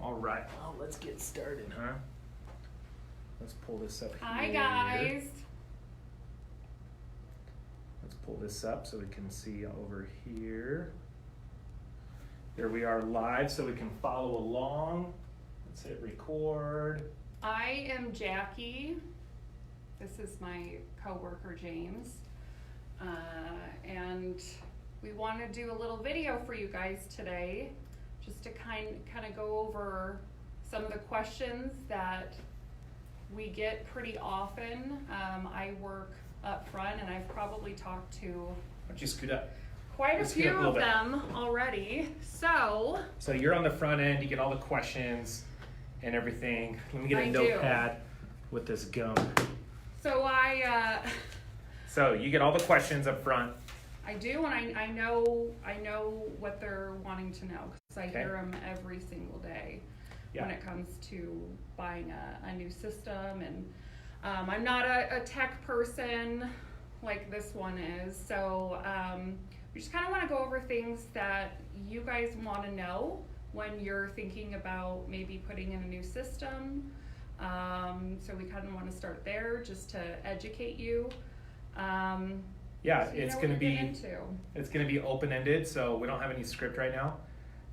All right, well, let's get started, huh? Let's pull this up here. Hi, guys. Let's pull this up so we can see over here. Here we are live so we can follow along. Let's hit record. I am Jackie. This is my coworker, James. And we want to do a little video for you guys today, just to kind of go over some of the questions that we get pretty often. I work up front, and I've probably talked to Why don't you scoot up? quite a Let's scoot few up a little of bit. them already. So you're on the front end, you get all the questions and everything. Let me get a I do. notepad with this gum. So So you get all the questions up front. I do, and I know what they're wanting to know, because I Okay. hear them every single day when it comes to buying a new system. And I'm not a tech person like this one is, so we just kind of want to go over things that you guys want to know when you're thinking about maybe putting in a new system. So we kind of want to start there just to educate you. Yeah, so you it's know gonna what be you're getting into. it's gonna be open-ended, so we don't have any script right now.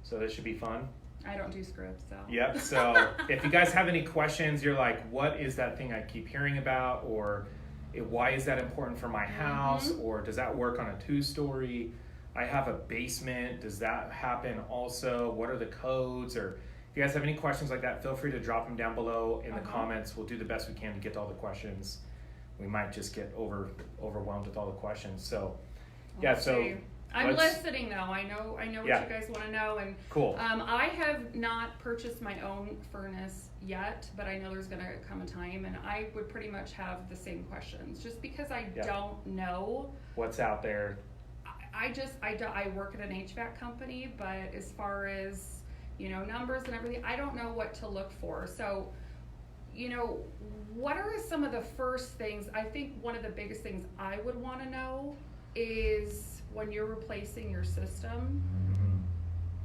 So this should be fun. I don't do scripts, so. Yep. So if you guys have any questions, you're like, what is that thing I keep hearing about? Or why is that important for my house? Or does that work on a 2-story? I have a basement. Does that happen also? What are the codes? Or if you guys have any questions like that, feel free to drop them down below in the comments. We'll do the best we can to get to all the questions. We might just get overwhelmed with all the questions. So, yeah, Let's so see. I'm listening though. I know what Yeah. you guys want to know, and cool. I have not purchased my own furnace yet, but I know there's gonna come a time, and I would pretty much have the same questions, just because I Yeah. don't know. What's out there? I work at an HVAC company, but as far as numbers and everything, I don't know what to look for. So, what are some of the first things? I think one of the biggest things I would want to know is when you're replacing your system,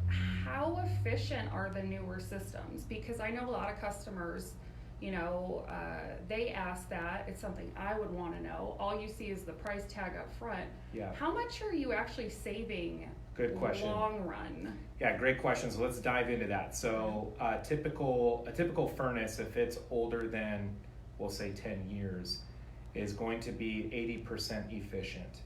how efficient are the newer systems? Because I know a lot of customers, they ask that. It's something I would want to know. All you see is the price tag up front. Yeah. How much are you actually saving? Good question. Long run. Yeah, great question. So let's dive into that. So a typical furnace, if it's older than, we'll say 10 years, is going to be 80% efficient.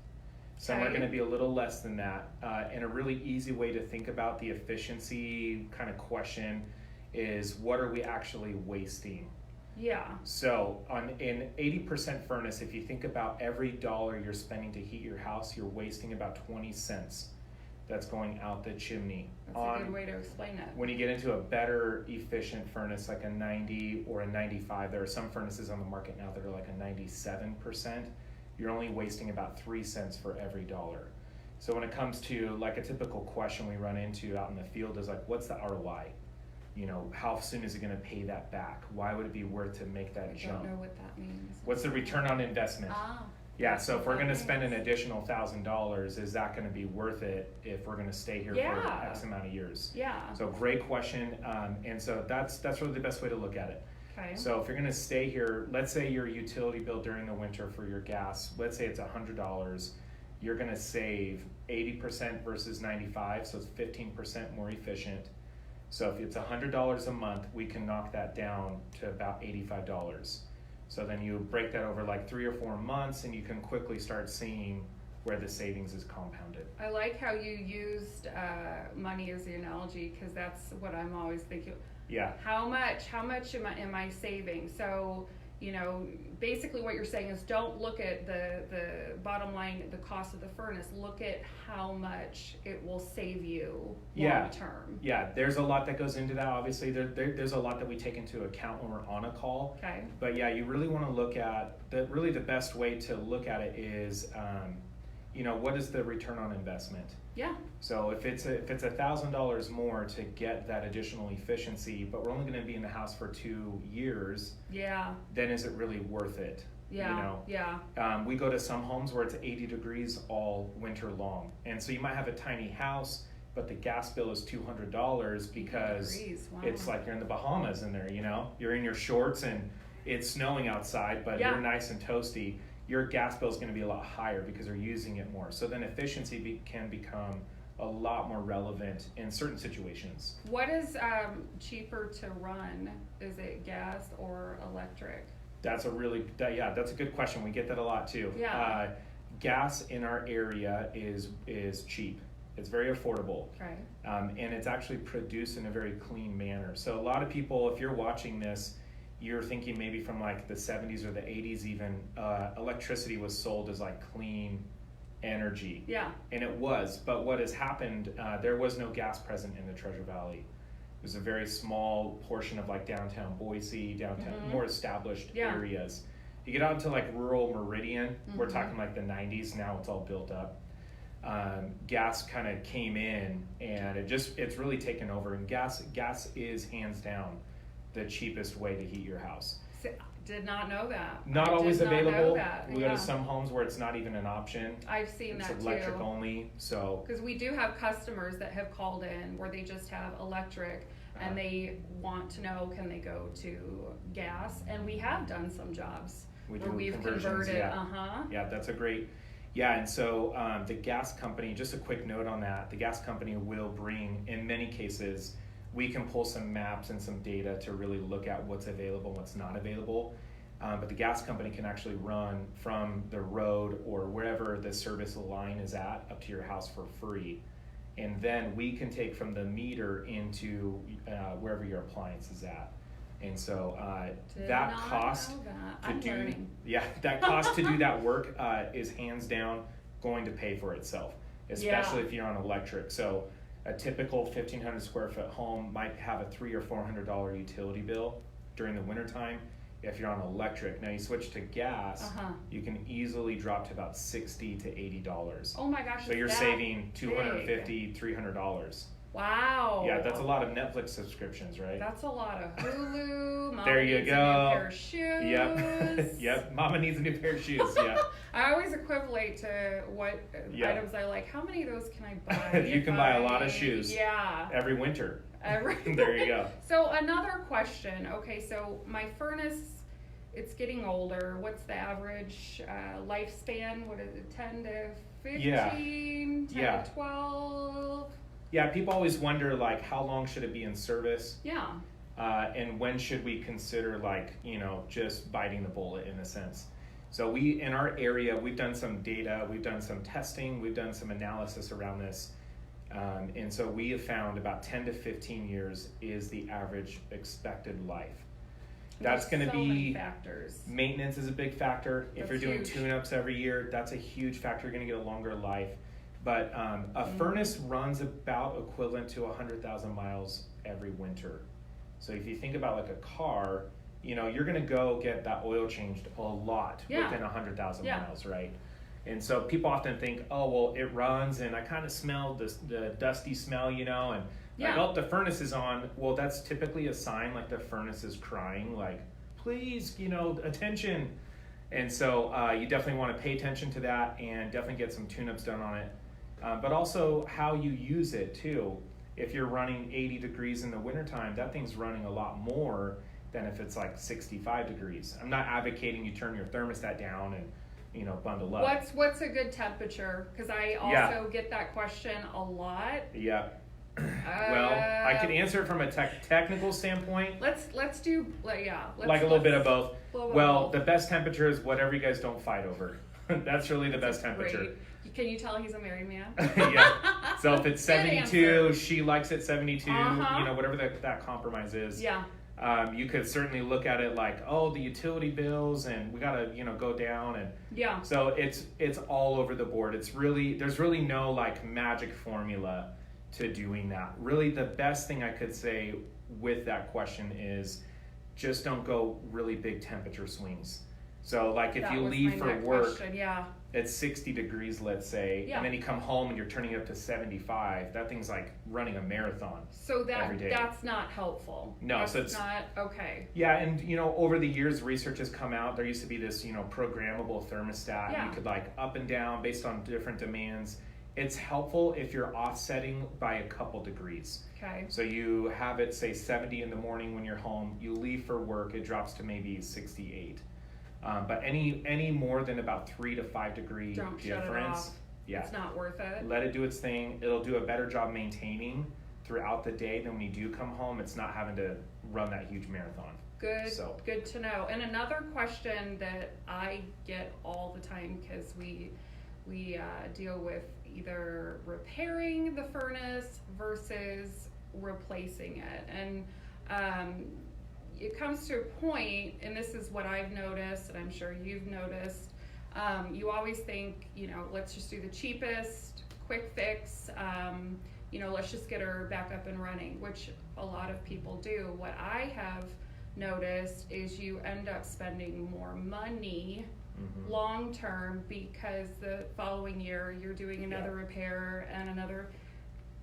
Some are going to be a little less than that. And a really easy way to think about the efficiency kind of question is, what are we actually wasting? Yeah. So in 80% furnace, if you think about every dollar you're spending to heat your house, you're wasting about 20 cents. That's going out the chimney. That's a good way to explain it. When you get into a better efficient furnace like a 90 or a 95, there are some furnaces on the market now that are like a 97%. You're only wasting about 3 cents for every dollar. So when it comes to like a typical question we run into out in the field is like, what's the ROI? How soon is it going to pay that back? Why would it be worth to make that jump? I don't know what that means. What's the return on investment? Yeah, so if we're going to spend an additional $1,000, is that going to be worth it if we're going to stay here for X amount of years? Yeah. So great question, and so that's really the best way to look at it. Okay. So if you're going to stay here, let's say your utility bill during the winter for your gas, let's say it's $100, you're going to save 80% versus 95, so it's 15% more efficient. So if it's $100 a month, we can knock that down to about $85. So then you break that over like 3 or 4 months, and you can quickly start seeing where the savings is compounded. I like how you used money as the analogy, because that's what I'm always thinking. Yeah. How much am I saving? So, basically what you're saying is, don't look at the bottom line, the cost of the furnace. Look at how much it will save you long term. Yeah, there's a lot that goes into that. Obviously, there's a lot that we take into account when we're on a call. Okay. But yeah, you really want to look at the best way to look at it is, what is the return on investment? Yeah. So if it's $1,000 more to get that additional efficiency, but we're only going to be in the house for 2 years, then is it really worth it? We go to some homes where it's 80 degrees all winter long, and so you might have a tiny house, but the gas bill is $200 because Wow. it's like you're in the Bahamas in there, you know? You're in your shorts and it's snowing outside, but Yeah. you're nice and toasty. Your gas bill is going to be a lot higher because you're using it more. So then efficiency can become a lot more relevant in certain situations. What is cheaper to run? Is it gas or electric? That's a good question. We get that a lot too. Yeah. Gas in our area is cheap. It's very affordable. Okay. And it's actually produced in a very clean manner. So a lot of people, if you're watching this, you're thinking maybe from like the 70s or the 80s even, electricity was sold as like clean energy. Yeah. And it was, but what has happened, there was no gas present in the Treasure Valley. It was a very small portion of like downtown Boise, more established areas. You get out into like rural Meridian, we're talking like the 90s, now it's all built up. Gas kind of came in and it's really taken over, and gas is hands down the cheapest way to heat your house. Did not know that. Not I always did not know available. that. We go to some homes where it's not even an option. I've seen It's that electric too. only, so Because we do have customers that have called in where they just have electric and they want to know, can they go to gas? And we have done some jobs we where do we've conversions. converted. Yeah. Yeah, that's a great. Yeah, and so the gas company, just a quick note on that, the gas company will bring, in many cases, we can pull some maps and some data to really look at what's available, what's not available. But the gas company can actually run from the road or wherever the service line is at up to your house for free. And then we can take from the meter into wherever your appliance is at. And so that cost that cost to do that work is hands down going to pay for itself, especially if you're on electric. So a typical 1,500 square foot home might have a $300 or $400 utility bill during the wintertime. If you're on electric, now you switch to gas, you can easily drop to about $60 to $80. Oh my gosh! So you're saving $250, $300. Wow. Yeah, that's a lot of Netflix subscriptions, right? That's a lot of Hulu. Mama There you needs go. A new pair of shoes. Yep. Yep. Mama needs a new pair of shoes. Yeah. I always equate to what items I like. How many of those can I buy? You can buy a lot of shoes. Yeah. Every winter. There you go. So another question. Okay, so my furnace, it's getting older. What's the average lifespan? What is it? 10 to 15? 10 to 12? Yeah, people always wonder like how long should it be in service? Yeah. And when should we consider like, just biting the bullet in a sense? So in our area, we've done some data, we've done some testing, we've done some analysis around this. And so we have found about 10 to 15 years is the average expected life. That's going to be many factors. Maintenance is a big factor. If That's you're doing huge. tune-ups every year, that's a huge factor. You're going to get a longer life. But a furnace runs about equivalent to 100,000 miles every winter. So if you think about like a car, you're going to go get that oil changed a lot within 100,000 miles, right? And so people often think, oh, well, it runs and I kind of smell the dusty smell, and like, oh, the furnace is on. Well, that's typically a sign like the furnace is crying, like, please, attention. And so you definitely want to pay attention to that and definitely get some tune-ups done on it. But also how you use it too. If you're running 80 degrees in the wintertime, that thing's running a lot more than if it's like 65 degrees. I'm not advocating you turn your thermostat down and bundle up. What's a good temperature? Because I also get that question a lot. Yeah. Well, I can answer it from a technical standpoint. Let's do like a little bit of both. Well, the best temperature is whatever you guys don't fight over. That's really the best temperature. Great. Can you tell he's a married man? Yeah. So if it's 72, answer. she likes it 72. Whatever that compromise is. Yeah. You could certainly look at it like, oh, the utility bills, and we gotta, go down, and so it's all over the board. There's really no like magic formula to doing that. Really, the best thing I could say with that question is just don't go really big temperature swings. So like if you leave for work, it's 60 degrees, let's say, and then you come home and you're turning it up to 75, that thing's like running a marathon. So every day. That's not helpful. No, that's so it's not okay. Yeah, and over the years, research has come out. There used to be this, programmable thermostat. You could like up and down based on different demands. It's helpful if you're offsetting by a couple degrees. Okay. So you have it say 70 in the morning when you're home, you leave for work, it drops to maybe 68. But any more than about 3 to 5 degree Don't shut it difference, off. yeah, It's not worth it. let it do its thing. It'll do a better job maintaining throughout the day than when you do come home. It's not having to run that huge marathon. Good, So. good to know. And another question that I get all the time, because we deal with either repairing the furnace versus replacing it, and it comes to a point, and this is what I've noticed, and I'm sure you've noticed. You always think, let's just do the cheapest, quick fix. Let's just get her back up and running, which a lot of people do. What I have noticed is you end up spending more money long term, because the following year you're doing another repair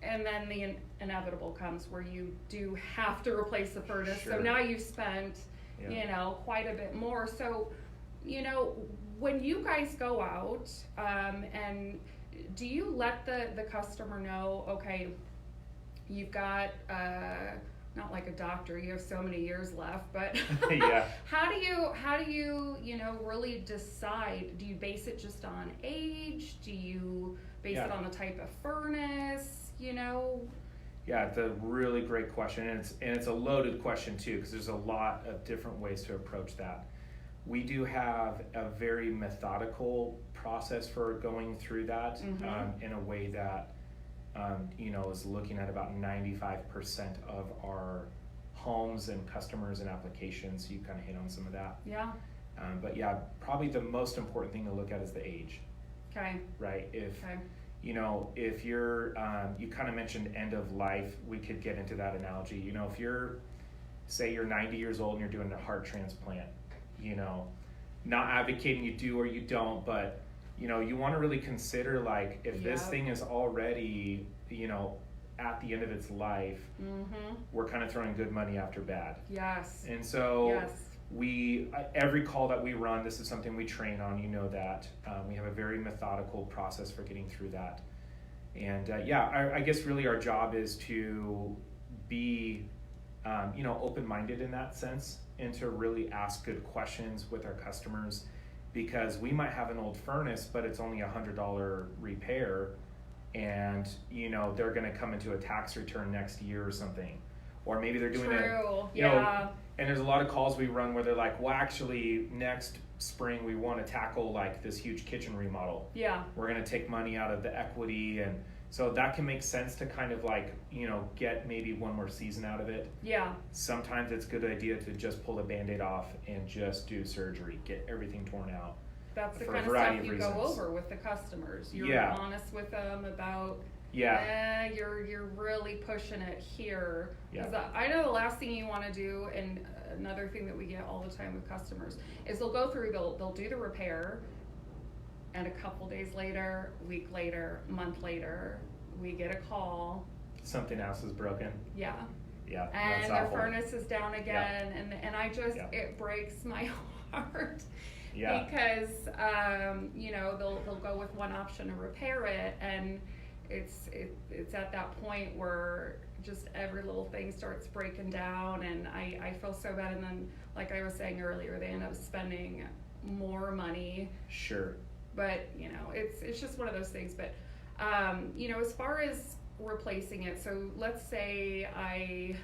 and then the inevitable comes where you do have to replace the furnace. Sure. So now you've spent quite a bit more. So when you guys go out, and do you let the customer know, okay, you've got not like a doctor, you have so many years left, but Yeah. how do you really decide? Do you base it just on age? Do you base it on the type of furnace? Yeah, it's a really great question, and it's a loaded question too, because there's a lot of different ways to approach that. We do have a very methodical process for going through that, in a way that is looking at about 95% of our homes and customers and applications. You kind of hit on some of that. Yeah. But yeah, probably the most important thing to look at is the age. Okay. Right. If you're, you kind of mentioned end of life, we could get into that analogy. If say you're 90 years old and you're doing a heart transplant, not advocating you do or you don't, but you want to really consider, like, if this thing is already, at the end of its life, we're kind of throwing good money after bad. Yes. And so every call that we run, this is something we train on, that we have a very methodical process for getting through that. And I guess really our job is to be, open-minded in that sense, and to really ask good questions with our customers, because we might have an old furnace, but it's only $100 repair, and they're going to come into a tax return next year or something, or maybe they're doing and there's a lot of calls we run where they're like, well, actually next spring we want to tackle like this huge kitchen remodel. Yeah. We're going to take money out of the equity, and so that can make sense to kind of like, get maybe one more season out of it. Yeah. Sometimes it's a good idea to just pull the Band-Aid off and just do surgery, get everything torn out. That's the kind of stuff you go over with the customers. You're honest with them about, you're really pushing it here. Because I know the last thing you want to do, and another thing that we get all the time with customers, is they'll go through, they'll do the repair, and a couple days later, week later, month later, we get a call. Something else is broken. Yeah. Yeah. And their furnace is down again, and I just, it breaks my heart. Yeah. Because they'll go with one option to repair it, and it's at that point where just every little thing starts breaking down, and I feel so bad. And then, like I was saying earlier, they end up spending more money. Sure. But it's just one of those things. But as far as replacing it, so let's say I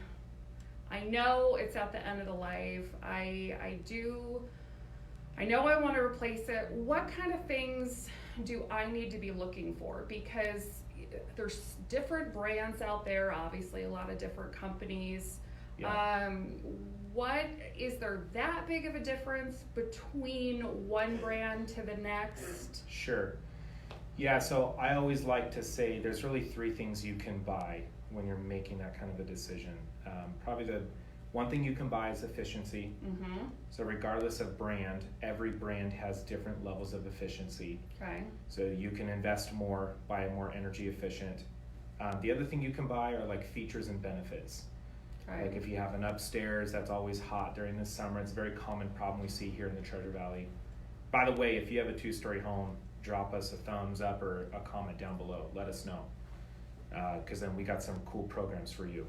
know it's at the end of the life. I know I want to replace it. What kind of things do I need to be looking for? Because there's different brands out there, obviously a lot of different companies. Yeah. Is there that big of a difference between one brand to the next? Sure. Yeah, so I always like to say there's really 3 things you can buy when you're making that kind of a decision. Probably the one thing you can buy is efficiency. So regardless of brand, every brand has different levels of efficiency. Okay. So you can invest more, buy more energy efficient. The other thing you can buy are like features and benefits. Okay. Like if you have an upstairs that's always hot during the summer, it's a very common problem we see here in the Treasure Valley. By the way, if you have a 2-story home, drop us a thumbs up or a comment down below. Let us know, because then we got some cool programs for you.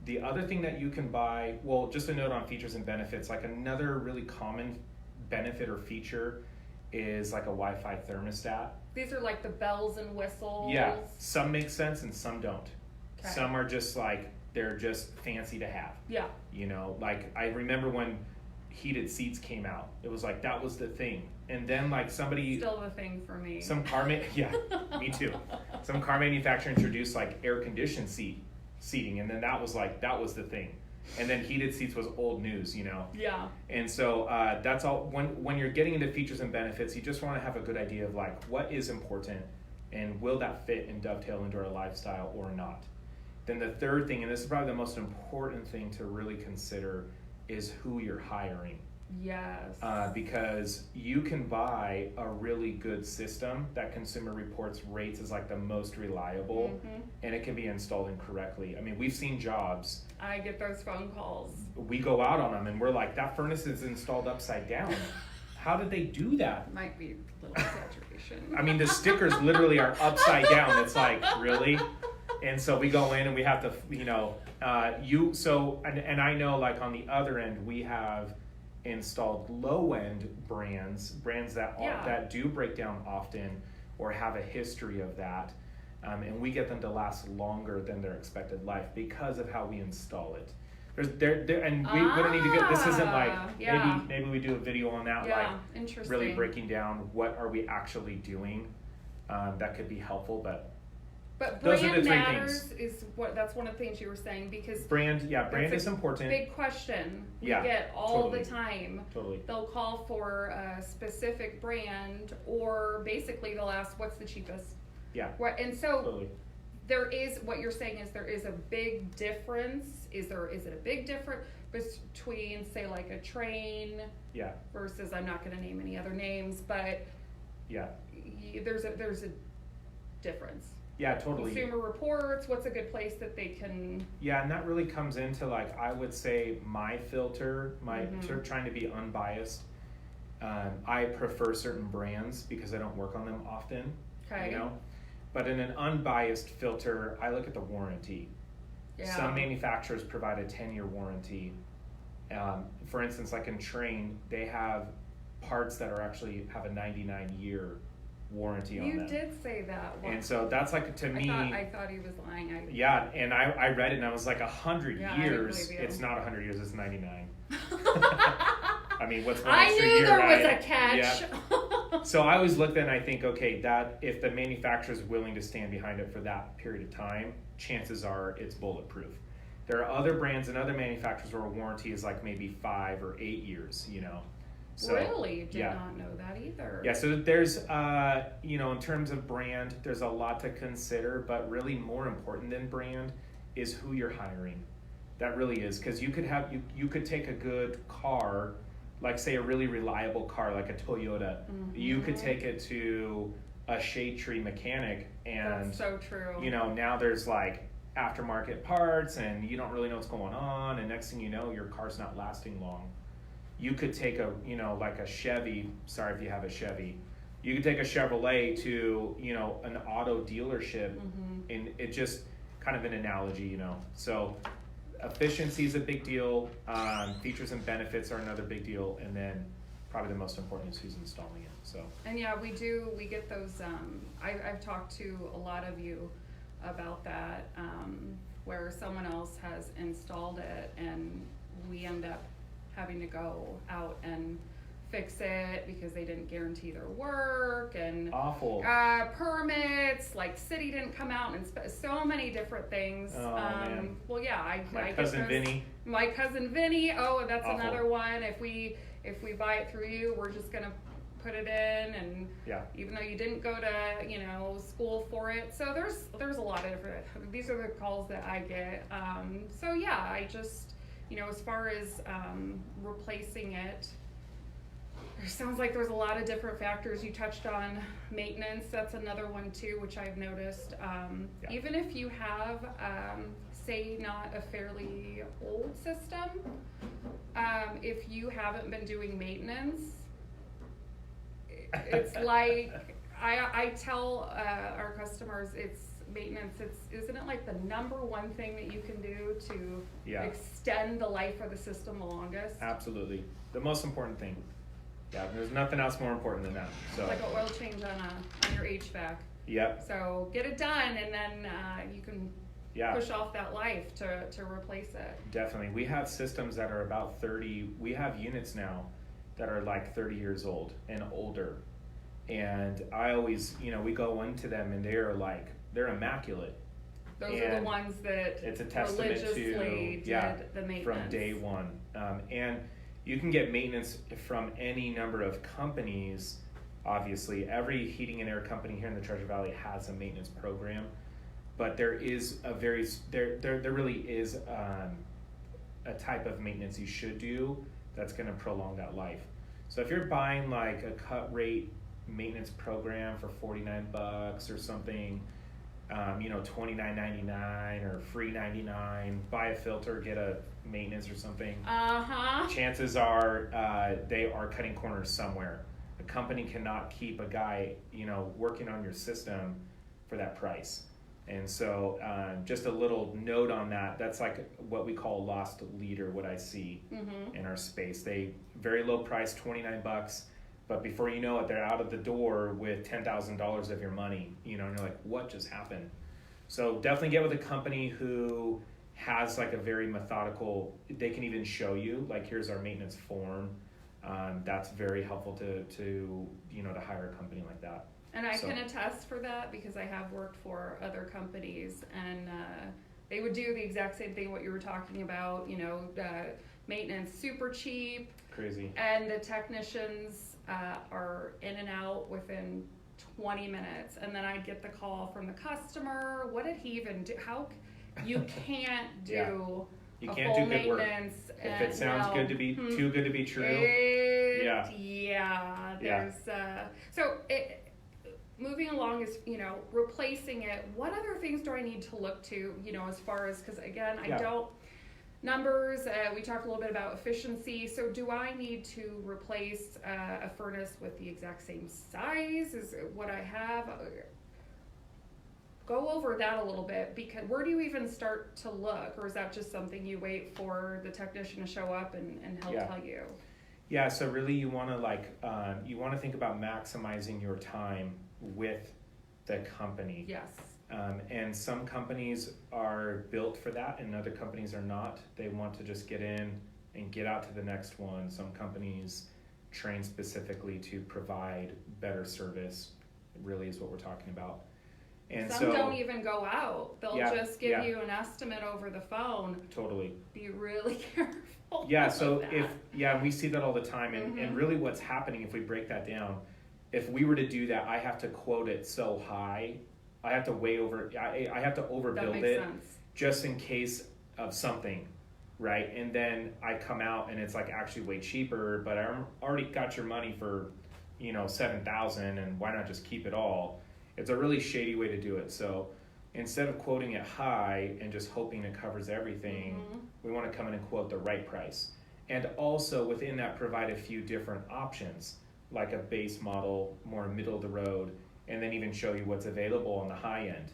The other thing that you can buy, well, just a note on features and benefits, like another really common benefit or feature is like a Wi-Fi thermostat. These are like the bells and whistles. Yeah, some make sense and some don't. Okay. Some are just like, they're just fancy to have. Yeah. You know, like I remember when heated seats came out, it was like, that was the thing. And then like somebody, Still the thing for me. some car, yeah, me too. Some car manufacturer introduced like air conditioned seating, and then that was the thing. And then heated seats was old news, you know. Yeah. And so that's all. When you're getting into features and benefits, you just want to have a good idea of like what is important, and will that fit and dovetail into our lifestyle or not. Then the third thing, and this is probably the most important thing to really consider, is who you're hiring. Yes. Because you can buy a really good system that Consumer Reports rates as like the most reliable, and it can be installed incorrectly. I mean, we've seen jobs. I get those phone calls. We go out on them and we're like, that furnace is installed upside down. How did they do that? Might be a little exaggeration. I mean, the stickers literally are upside down. It's like, really? And so we go in and we have to, you know, and I know like on the other end, we have installed low-end brands that do break down often or have a history of that, and we get them to last longer than their expected life because of how we install it. And we don't need to get, this isn't like, maybe we do a video on that, like interesting. Really breaking down what are we actually doing, that could be helpful, but those brand are the three matters things. That's one of the things you were saying, because brand is important. Big question we Yeah, get all totally. the time. Totally. They'll call for a specific brand, or basically they'll ask what's the cheapest. Yeah. And so Totally. there is, what you're saying is there is a big difference. Is it a big difference between, say, like a Train Yeah. versus, I'm not going to name any other names, but Yeah. there's a difference. Yeah, totally. Consumer Reports, what's a good place that they can... Yeah, and that really comes into, like, I would say my filter, sort of trying to be unbiased. I prefer certain brands because I don't work on them often, Okay. you know? But in an unbiased filter, I look at the warranty. Yeah. Some manufacturers provide a 10-year warranty. For instance, like in Train, they have parts that are actually have a 99-year warranty on them. You did say that once. And so that's like, to me... I thought he was lying. Yeah, and I read it and I was like, 100 Yeah, I years. believe you. It's not 100 years, it's 99. I mean, what's one I extra knew year, there was right? a catch. Yeah. So I always looked at it and I think, okay, that if the manufacturer is willing to stand behind it for that period of time, chances are it's bulletproof. There are other brands and other manufacturers where a warranty is like maybe 5 or 8 years, you know. So, really? Did not know that either. Yeah, so there's, you know, in terms of brand, there's a lot to consider, but really more important than brand is who you're hiring. That really is, because you could take a good car, like say a really reliable car, like a Toyota. You could take it to a shade tree mechanic, and that's so true. you know, now there's like aftermarket parts, and you don't really know what's going on, and next thing you know, your car's not lasting long. You could take a, you know, like a Chevy, sorry if you have a Chevy, you could take a Chevrolet to, you know, an auto dealership, and it just kind of an analogy, you know. So efficiency is a big deal, features and benefits are another big deal, and then probably the most important is who's installing it. So. And yeah, we get those, I've talked to a lot of you about that, where someone else has installed it and we end up having to go out and fix it because they didn't guarantee their work, and Awful. Permits, like city didn't come out, and so many different things. Oh, man. Well, yeah, My cousin Vinny. My cousin Vinny. Oh, that's Awful. another one. If we buy it through you, we're just gonna put it in, and even though you didn't go to, you know, school for it. So there's a lot of different, these are the calls that I get. So yeah, I just, you know, as far as replacing it, it sounds like there's a lot of different factors. You touched on maintenance. That's another one too, which I've noticed. Even if you have, say, not a fairly old system, if you haven't been doing maintenance, It's like I tell our customers, it's maintenance. Isn't it like the number one thing that you can do to Yeah. extend the life of the system the longest? Absolutely. The most important thing. Yeah, there's nothing else more important than that. So. Like an oil change on your HVAC. Yep. So get it done, and then you can Yeah. push off that life to replace it. Definitely. We have systems that are about 30. We have units now that are like 30 years old and older. And I always, we go into them and they're immaculate. Those are the ones that it's a testament religiously did the maintenance. From day one. And you can get maintenance from any number of companies. Obviously, every heating and air company here in the Treasure Valley has a maintenance program, but there is there really is a type of maintenance you should do that's going to prolong that life. So if you're buying like a cut rate maintenance program for $49 or something, $29.99 or free $99, buy a filter, get a maintenance or something. Chances are they are cutting corners somewhere. A company cannot keep a guy, working on your system for that price. And so just a little note on that, that's like what we call a lost leader, what I see in our space. They very low price, $29, but before you know it, they're out of the door with $10,000 of your money, and you're like, what just happened? So definitely get with a company who has like a very methodical, they can even show you, like, here's our maintenance form. That's very helpful to hire a company like that. And I can attest for that because I have worked for other companies, and they would do the exact same thing what you were talking about, maintenance super cheap. Crazy. And the technicians are in and out within 20 minutes. And then I'd get the call from the customer. What did he even do? How you can't do You a can't full do good work. maintenance. If it sounds good to be too good to be true. There's moving along is, replacing it. What other things do I need to look to, as far as, because again, I don't, numbers, we talked a little bit about efficiency. So do I need to replace a furnace with the exact same size as what I have? Go over that a little bit, because where do you even start to look? Or is that just something you wait for the technician to show up and he'll tell you? Yeah, so really you want to think about maximizing your time with the company. Yes. And some companies are built for that and other companies are not. They want to just get in and get out to the next one. Some companies train specifically to provide better service, really is what we're talking about. And some don't even go out. They'll just give you an estimate over the phone. Totally. Be really careful. Yeah, so we see that all the time. And really what's happening, if we break that down, if we were to do that, I have to quote it so high. I have to I have to overbuild it just in case of something, right? And then I come out and it's like actually way cheaper, but I already got your money for, $7,000, and why not just keep it all? It's a really shady way to do it. So instead of quoting it high and just hoping it covers everything, we want to come in and quote the right price. And also within that, provide a few different options, like a base model, more middle of the road, and then even show you what's available on the high end.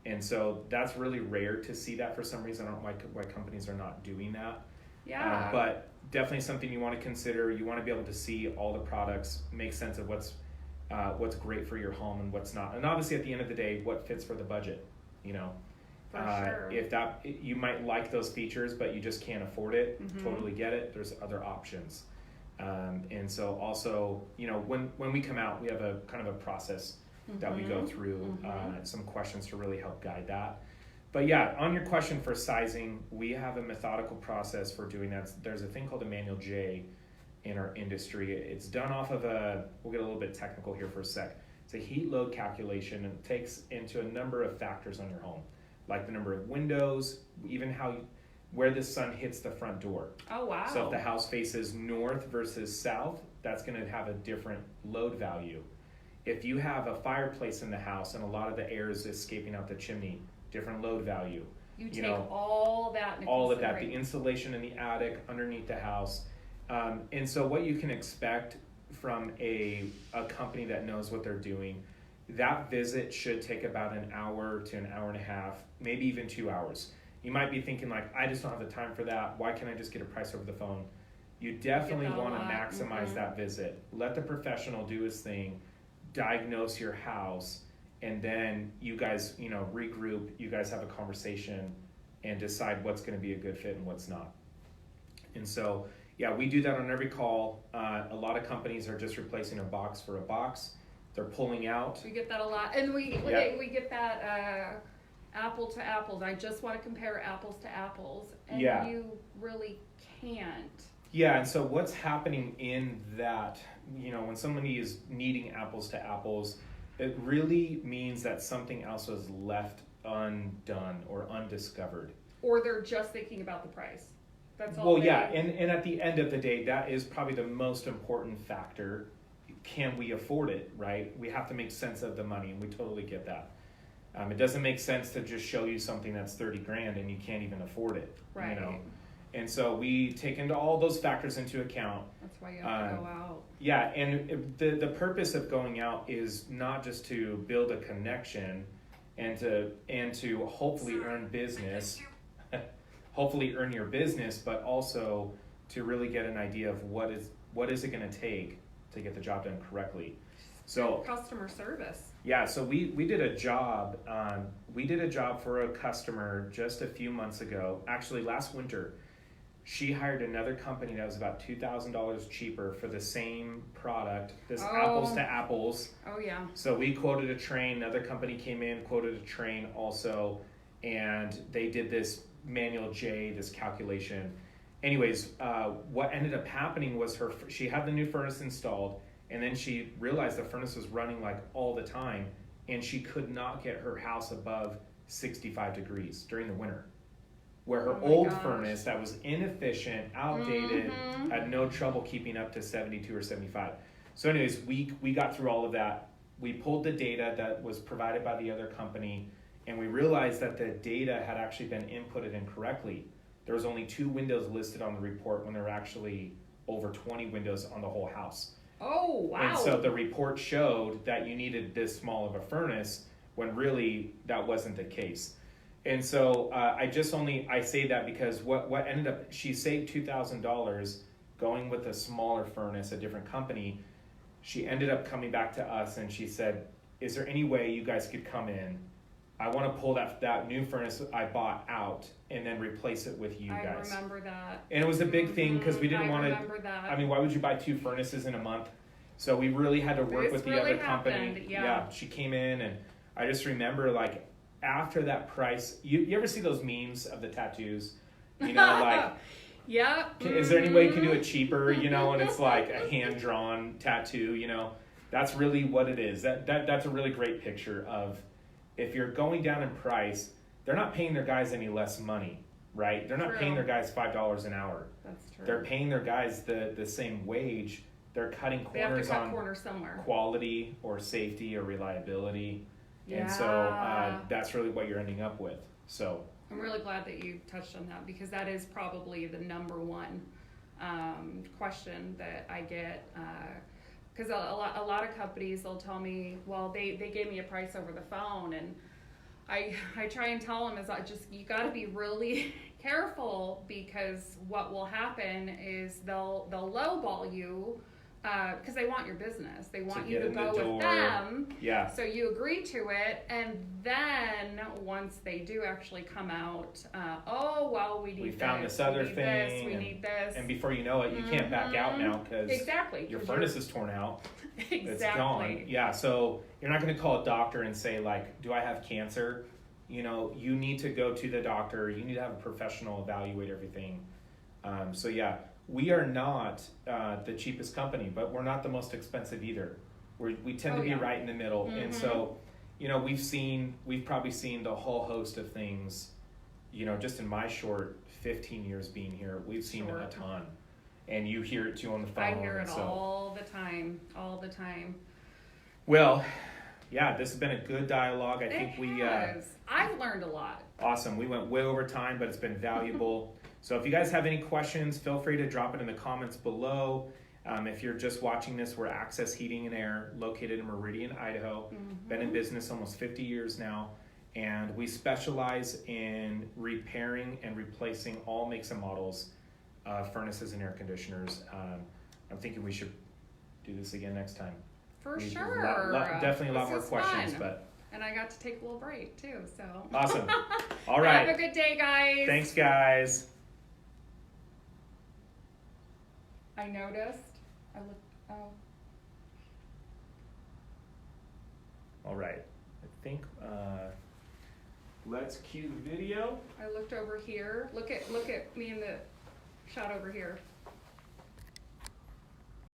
And so that's really rare to see that for some reason. I don't know why companies are not doing that. Yeah. But definitely something you want to consider. You want to be able to see all the products, make sense of what's great for your home and what's not. And obviously at the end of the day, what fits for the budget, For sure. If you might like those features, but you just can't afford it, totally get it. There's other options. And so also, when we come out, we have a kind of a process that we go through, some questions to really help guide that. But yeah, on your question for sizing, we have a methodical process for doing that. There's a thing called a Manual J in our industry. It's done off of we'll get a little bit technical here for a sec. It's a heat load calculation, and it takes into a number of factors on your home, like the number of windows, even where the sun hits the front door. Oh, wow. So if the house faces north versus south, that's going to have a different load value. If you have a fireplace in the house and a lot of the air is escaping out the chimney, different load value. You take all that into all of that, the insulation in the attic, underneath the house. And so what you can expect from a company that knows what they're doing, that visit should take about an hour to an hour and a half, maybe even 2 hours. You might be thinking like, I just don't have the time for that. Why can't I just get a price over the phone? You definitely want to maximize that visit. Let the professional do his thing, diagnose your house, and then you guys, regroup, you guys have a conversation and decide what's going to be a good fit and what's not. And so, yeah, we do that on every call. A lot of companies are just replacing a box for a box. They're pulling out. We get that a lot. And we get that apple to apples. I just want to compare apples to apples. And you really can't. Yeah, and so what's happening in that, when somebody is needing apples to apples, it really means that something else was left undone or undiscovered. Or they're just thinking about the price. That's all. Well, yeah, and at the end of the day, that is probably the most important factor. Can we afford it, right? We have to make sense of the money, and we totally get that. It doesn't make sense to just show you something that's $30,000 and you can't even afford it, right? And so we take into all those factors into account. That's why you have to go out. Yeah, and the purpose of going out is not just to build a connection and to hopefully earn business, hopefully earn your business, but also to really get an idea of what is it going to take to get the job done correctly. So customer service. Yeah, so we did a job. We did a job for a customer just a few months ago. Actually, last winter, she hired another company that was about $2,000 cheaper for the same product. This apples to apples. Oh yeah. So we quoted a train. Another company came in, quoted a train also, and they did this manual J, this calculation. Anyways, what ended up happening was she had the new furnace installed, and then she realized the furnace was running like all the time, and she could not get her house above 65 degrees during the winter. Where her old furnace that was inefficient, outdated, had no trouble keeping up to 72 or 75. So anyways, we got through all of that. We pulled the data that was provided by the other company, and we realized that the data had actually been inputted incorrectly. There was only 2 windows listed on the report when there were actually over 20 windows on the whole house. Oh, wow. And so the report showed that you needed this small of a furnace when really that wasn't the case. And so I say that because what ended up, she saved $2,000 going with a smaller furnace, a different company. She ended up coming back to us and she said, is there any way you guys could come in? I want to pull that new furnace I bought out and then replace it with you guys. I remember that. And it was a big thing because we didn't want to. I remember that. I mean, why would you buy 2 furnaces in a month? So we really had to work with the other company. Yeah, she came in, and I just remember like after that price. You ever see those memes of the tattoos? Like. Yeah. Is there any way you can do it cheaper? And it's like a hand drawn tattoo. That's really what it is. That's a really great picture of. If you're going down in price, they're not paying their guys any less money, right? They're not paying their guys $5 an hour. That's true. They're paying their guys the same wage. They're cutting corners on somewhere. Quality or safety or reliability. Yeah. And so that's really what you're ending up with. So I'm really glad that you touched on that because that is probably the number one question that I get. Because a lot of companies, they'll tell me, well, they gave me a price over the phone, and I try and tell them you got to be really careful because what will happen is they'll lowball you because they want your business. They want you to go with them. Yeah. So you agree to it, and then once they do actually come out, we found this other thing. We need this. And before you know it, you can't back out now because your furnace is torn out. Exactly. It's gone. Yeah. So you're not going to call a doctor and say like, "Do I have cancer?" You need to go to the doctor. You need to have a professional evaluate everything. So yeah. We are not the cheapest company, but we're not the most expensive either. We tend to be right in the middle. And so, we've probably seen the whole host of things, just in my short 15 years being here, we've seen a ton. And you hear it too on the phone. I hear it all the time. Well, yeah, this has been a good dialogue. I think I've learned a lot. Awesome. We went way over time, but it's been valuable. So if you guys have any questions, feel free to drop it in the comments below. If you're just watching this, we're Access Heating and Air, located in Meridian, Idaho. Been in business almost 50 years now, and we specialize in repairing and replacing all makes and models of furnaces and air conditioners. I'm thinking we should do this again next time. For We've sure. definitely a lot This more is questions, fun. but And I got to take a little break too, so. awesome. All right. Have a good day, guys. Thanks, guys. I noticed. I looked. Oh. All right. I think let's cue the video. I looked over here. Look at me in the shot over here.